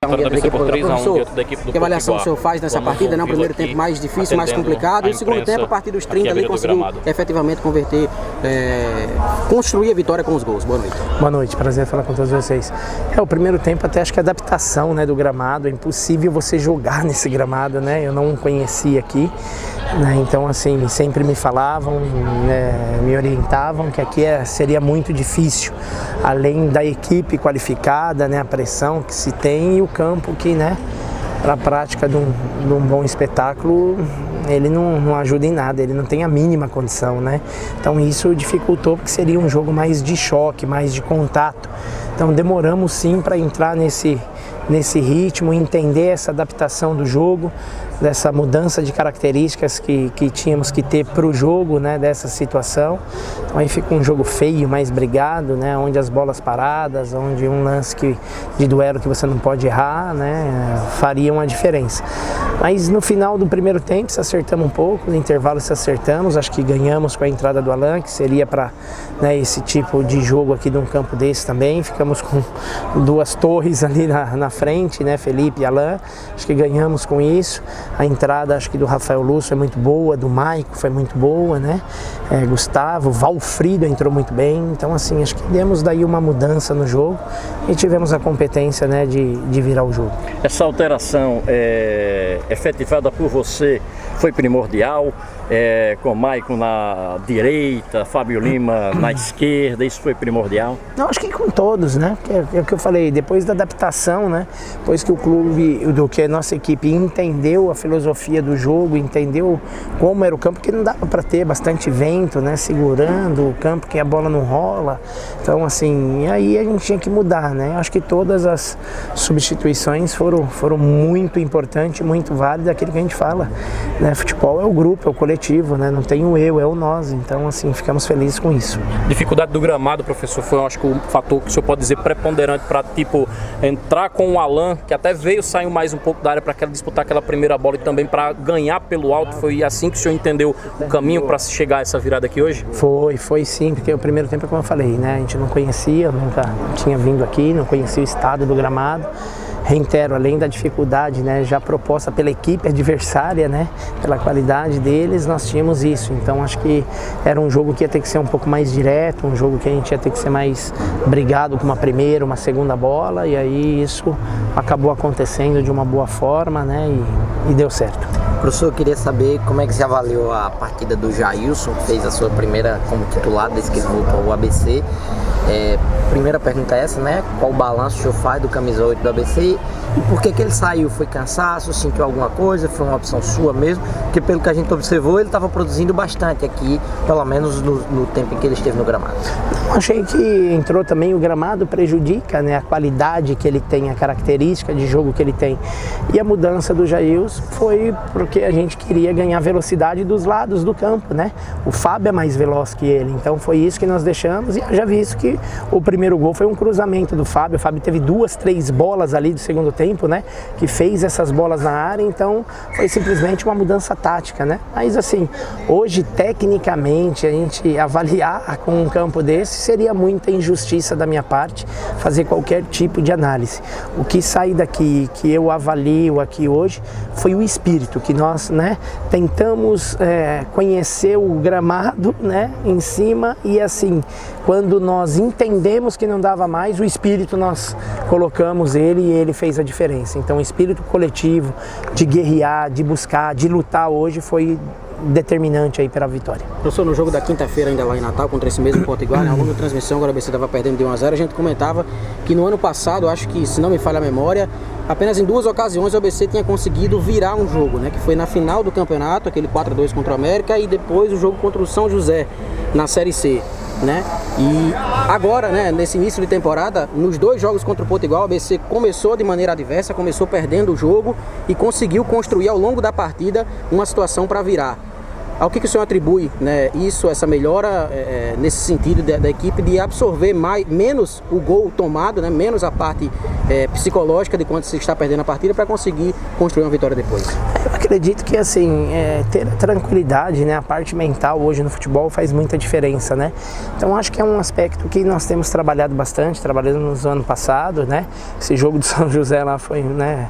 Da equipe por 3 a 1 dentro da equipe do Que avaliação o senhor faz nessa partida, né? O primeiro tempo mais difícil, mais complicado, e o segundo tempo, a partir dos 30 ali, conseguiu efetivamente converter, construir a vitória com os gols. Boa noite. Boa noite, prazer falar com todos vocês. O primeiro tempo até acho que a adaptação, né, do gramado, é impossível você jogar nesse gramado, né? Eu não conhecia aqui, né? Então assim, sempre me falavam, né, me orientavam que aqui seria muito difícil, além da equipe qualificada, né, a pressão que se tem e o campo que, né, para a prática de um bom espetáculo, ele não ajuda em nada, ele não tem a mínima condição, né? Então isso dificultou, porque seria um jogo mais de choque, mais de contato. Então demoramos sim para entrar nesse ritmo, entender essa adaptação do jogo, dessa mudança de características que tínhamos que ter para o jogo, né, dessa situação. Então aí fica um jogo feio, mais brigado, né, onde as bolas paradas, onde um lance de duelo que você não pode errar, né, faria uma diferença. Mas no final do primeiro tempo se acertamos um pouco, no intervalo se acertamos, acho que ganhamos com a entrada do Alan, que seria para, né, esse tipo de jogo aqui de um campo desse também. Ficamos com duas torres ali na frente, né, Felipe e Alan, acho que ganhamos com isso. A entrada, acho que do Rafael Lúcio é muito boa, do Maico foi muito boa, né? Gustavo, Valfrido entrou muito bem. Então, assim, acho que demos daí uma mudança no jogo e tivemos a competência, né, de virar o jogo. Essa alteração efetivada por você foi primordial, com o Maicon na direita, Fábio Lima na esquerda, isso foi primordial? Não, acho que com todos, né? É o que eu falei, depois da adaptação, né? Depois que o clube, que a nossa equipe entendeu a filosofia do jogo, entendeu como era o campo, que não dava para ter bastante vento, né? Segurando o campo, que a bola não rola. Então, assim, aí a gente tinha que mudar, né? Acho que todas as substituições foram muito importantes, muito válidas, aquilo que a gente fala, né? Futebol é o grupo, é o coletivo, né? Não tem o eu, é o nós. Então, assim, ficamos felizes com isso. Dificuldade do gramado, professor, foi, eu acho que o fator que o senhor pode dizer preponderante para, tipo, entrar com o Alan, que até saiu mais um pouco da área para disputar aquela primeira bola e também para ganhar pelo alto. Foi assim que o senhor entendeu o caminho para chegar a essa virada aqui hoje? Foi sim, porque o primeiro tempo, como eu falei, né? A gente não conhecia, nunca tinha vindo aqui, não conhecia o estado do gramado. Reitero, além da dificuldade, né, já proposta pela equipe adversária, né, pela qualidade deles, nós tínhamos isso. Então acho que era um jogo que ia ter que ser um pouco mais direto, um jogo que a gente ia ter que ser mais brigado com uma primeira, uma segunda bola, e aí isso acabou acontecendo de uma boa forma, né, e deu certo. Professor, eu queria saber como é que você avaliou a partida do Jailson, que fez a sua primeira como titular desde que ele voltou ao ABC. Primeira pergunta é essa, né? Qual o balanço que o senhor faz do camisa 8 do ABC e por que ele saiu? Foi cansaço? Sentiu alguma coisa? Foi uma opção sua mesmo? Porque pelo que a gente observou, ele estava produzindo bastante aqui, pelo menos no tempo em que ele esteve no gramado. Achei que entrou também, o gramado prejudica, né, a qualidade que ele tem, a característica de jogo que ele tem. E a mudança do Jailson foi porque a gente queria ganhar velocidade dos lados do campo, né? O Fábio é mais veloz que ele, então foi isso que nós deixamos. E eu já vi isso, que o primeiro gol foi um cruzamento do Fábio. O Fábio teve 2, 3 bolas ali do segundo tempo, né, que fez essas bolas na área, então foi simplesmente uma mudança tática, né? Mas assim, hoje tecnicamente a gente avaliar com um campo desse seria muita injustiça da minha parte fazer qualquer tipo de análise. O que sai daqui, que eu avalio aqui hoje, foi o espírito, que nós, né, tentamos conhecer o gramado, né, em cima, e assim, quando nós entendemos que não dava mais, o espírito nós colocamos ele e ele fez a diferença. Então o espírito coletivo de guerrear, de buscar, de lutar hoje foi determinante aí para a vitória. Professor, no jogo da quinta-feira, ainda lá em Natal, contra esse mesmo Potiguar, na longa transmissão, agora o ABC estava perdendo de 1 a 0, a gente comentava que no ano passado, acho que, se não me falha a memória, apenas em 2 ocasiões o ABC tinha conseguido virar um jogo, né? Que foi na final do campeonato, aquele 4-2 contra o América, e depois o jogo contra o São José, na Série C, né? E agora, né, nesse início de temporada, nos 2 jogos contra o Potiguar, o ABC começou de maneira adversa, começou perdendo o jogo e conseguiu construir ao longo da partida uma situação para virar. Ao que o senhor atribui, né, essa melhora nesse sentido da equipe de absorver menos o gol tomado, né, menos a parte psicológica de quando se está perdendo a partida para conseguir construir uma vitória depois? Eu acredito que assim, ter a tranquilidade, né, a parte mental hoje no futebol faz muita diferença, né? Então acho que é um aspecto que nós temos trabalhado bastante, trabalhamos no ano passado, né? Esse jogo do São José lá foi, né,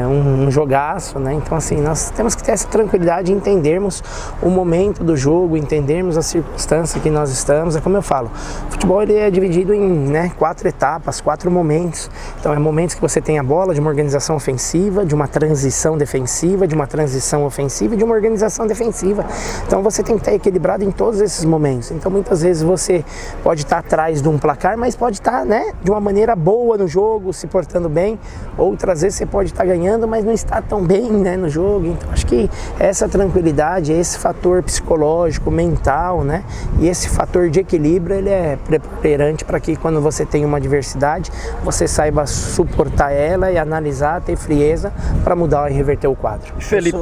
um jogaço, né? Então assim, nós temos que ter essa tranquilidade e entendermos o momento do jogo, entendermos a circunstância que nós estamos. É como eu falo, o futebol ele é dividido em, né, 4 etapas, 4 momentos. Então é momentos que você tem a bola de uma organização ofensiva, de uma transição defensiva, de uma transição ofensiva e de uma organização defensiva. Então você tem que estar equilibrado em todos esses momentos. Então muitas vezes você pode estar atrás de um placar, mas pode estar, né, de uma maneira boa no jogo, se portando bem. Outras vezes você pode estar ganhando, mas não está tão bem, né, no jogo. Então acho que essa tranquilidade, esse fator psicológico, mental, né, e esse fator de equilíbrio, ele é preponderante para que quando você tem uma adversidade, você saiba suportar ela e analisar, ter frieza para mudar e reverter o quadro. Felipe,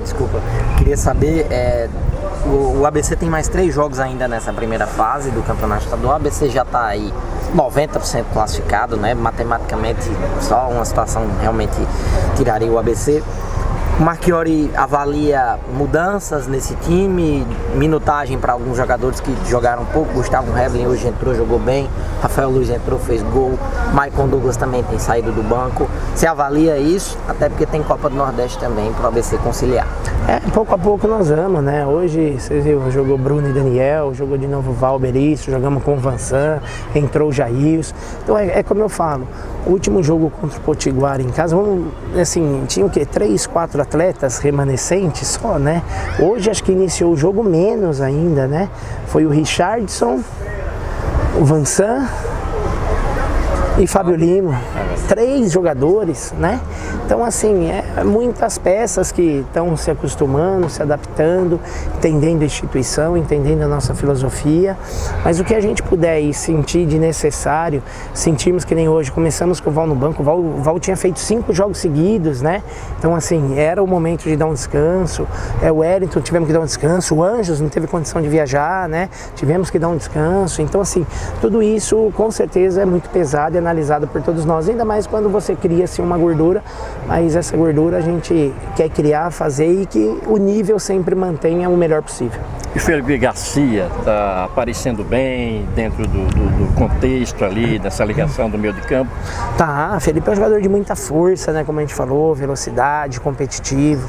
desculpa, queria saber, o ABC tem mais 3 jogos ainda nessa primeira fase do Campeonato Estadual. O ABC já está aí 90% classificado, né? Matematicamente, só uma situação realmente tiraria o ABC. O Marchiori avalia mudanças nesse time, minutagem para alguns jogadores que jogaram pouco. Gustavo Revlin hoje entrou, jogou bem. Rafael Luiz entrou, fez gol. Maicon Douglas também tem saído do banco. Você avalia isso? Até porque tem Copa do Nordeste também para o ABC conciliar. Pouco a pouco nós vamos, né? Hoje, vocês viram, jogou Bruno e Daniel, jogou de novo Valber, isso, jogamos com o Vansan, entrou o Jailson. Então é como eu falo, o último jogo contra o Potiguar em casa, assim, tinha o quê? 3, 4 atletas remanescentes só, né? Hoje acho que iniciou o jogo menos ainda, né? Foi o Richardson, o Vansan e Fábio Lima, 3 jogadores, né? Então assim, muitas peças que estão se acostumando, se adaptando, entendendo a instituição, entendendo a nossa filosofia, mas o que a gente puder ir sentir de necessário, sentirmos que nem hoje, começamos com o Val no banco, o Val tinha feito 5 jogos seguidos, né? Então assim, era o momento de dar um descanso, o Wellington tivemos que dar um descanso, o Anjos não teve condição de viajar, né? Tivemos que dar um descanso, então assim, tudo isso com certeza é muito pesado e analisado por todos nós, ainda mais quando você cria assim, uma gordura, mas essa gordura a gente quer criar, fazer e que o nível sempre mantenha o melhor possível. E Felipe Garcia está aparecendo bem dentro do contexto ali, dessa ligação do meio de campo? Tá, Felipe é um jogador de muita força, né, como a gente falou, velocidade, competitivo.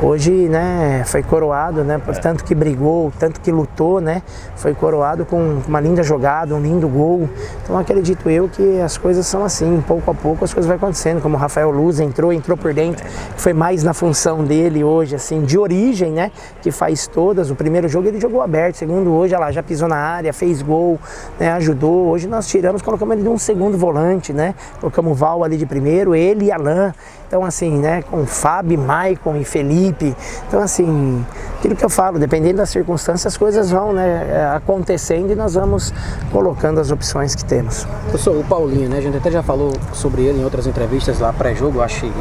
Hoje, né, foi coroado, né, por tanto que brigou, tanto que lutou, né, foi coroado com uma linda jogada, um lindo gol. Então acredito eu que as coisas são assim, pouco a pouco as coisas vão acontecendo, como o Rafael Luz entrou por dentro, foi mais na função dele hoje, assim, de origem, né, que faz todas. O primeiro jogo ele jogou aberto, segundo hoje, olha lá, já pisou na área, fez gol, né, ajudou. Hoje nós colocamos ele de um segundo volante, né, colocamos o Val ali de primeiro, ele e Alain. Então assim, né, com Fábio, Maicon e Felipe. Então assim, aquilo que eu falo, dependendo das circunstâncias, as coisas vão, né, acontecendo e nós vamos colocando as opções que temos. Professor, o Paulinho, né, a gente até já falou sobre ele em outras entrevistas lá pré-jogo, acho que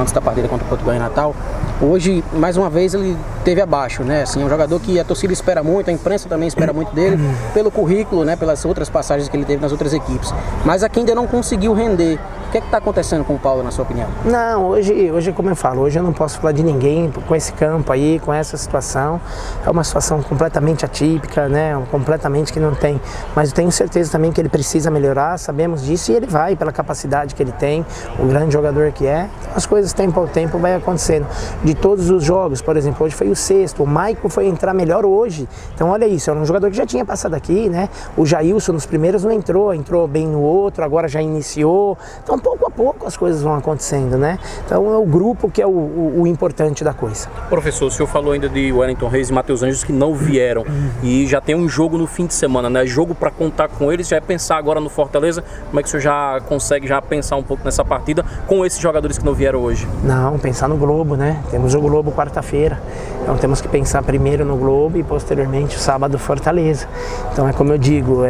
antes da partida contra o Portugal em Natal. Hoje, mais uma vez, ele teve abaixo, né? Assim, é um jogador que a torcida espera muito, a imprensa também espera muito dele, pelo currículo, né? Pelas outras passagens que ele teve nas outras equipes. Mas aqui ainda não conseguiu render. O que é que está acontecendo com o Paulo, na sua opinião? Não, hoje, como eu falo, hoje eu não posso falar de ninguém com esse campo aí, com essa situação. É uma situação completamente atípica, né? Completamente que não tem. Mas eu tenho certeza também que ele precisa melhorar, sabemos disso e ele vai, pela capacidade que ele tem, o grande jogador que é. Então, as coisas tempo ao tempo vai acontecendo. De todos os jogos, por exemplo, hoje foi o 6º, o Maicon foi entrar melhor hoje. Então olha isso, era um jogador que já tinha passado aqui, né? O Jailson nos primeiros não entrou bem no outro, agora já iniciou. Então pouco a pouco as coisas vão acontecendo, né? Então é o grupo que é o importante da coisa. Professor, o senhor falou ainda de Wellington Reis e Matheus Anjos que não vieram e já tem um jogo no fim de semana, né? Jogo para contar com eles, já é pensar agora no Fortaleza. Como é que o senhor já consegue já pensar um pouco nessa partida com esses jogadores que não vieram hoje? Não, pensar no Globo, né? Temos o Globo quarta-feira, então temos que pensar primeiro no Globo e posteriormente o sábado Fortaleza. Então é como eu digo,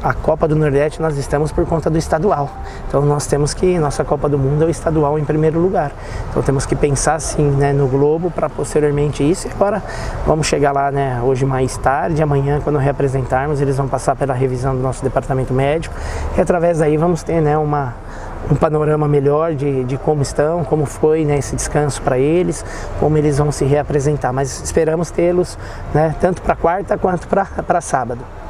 a Copa do Nordeste nós estamos por conta do estadual, então nós temos que, nossa Copa do Mundo é o estadual em primeiro lugar. Então temos que pensar sim, né, no Globo para posteriormente isso. E agora vamos chegar lá, né, hoje mais tarde, amanhã quando representarmos, eles vão passar pela revisão do nosso departamento médico e através daí vamos ter, né, um panorama melhor de como estão, como foi, né, esse descanso para eles, como eles vão se reapresentar. Mas esperamos tê-los, né, tanto para quarta quanto para sábado.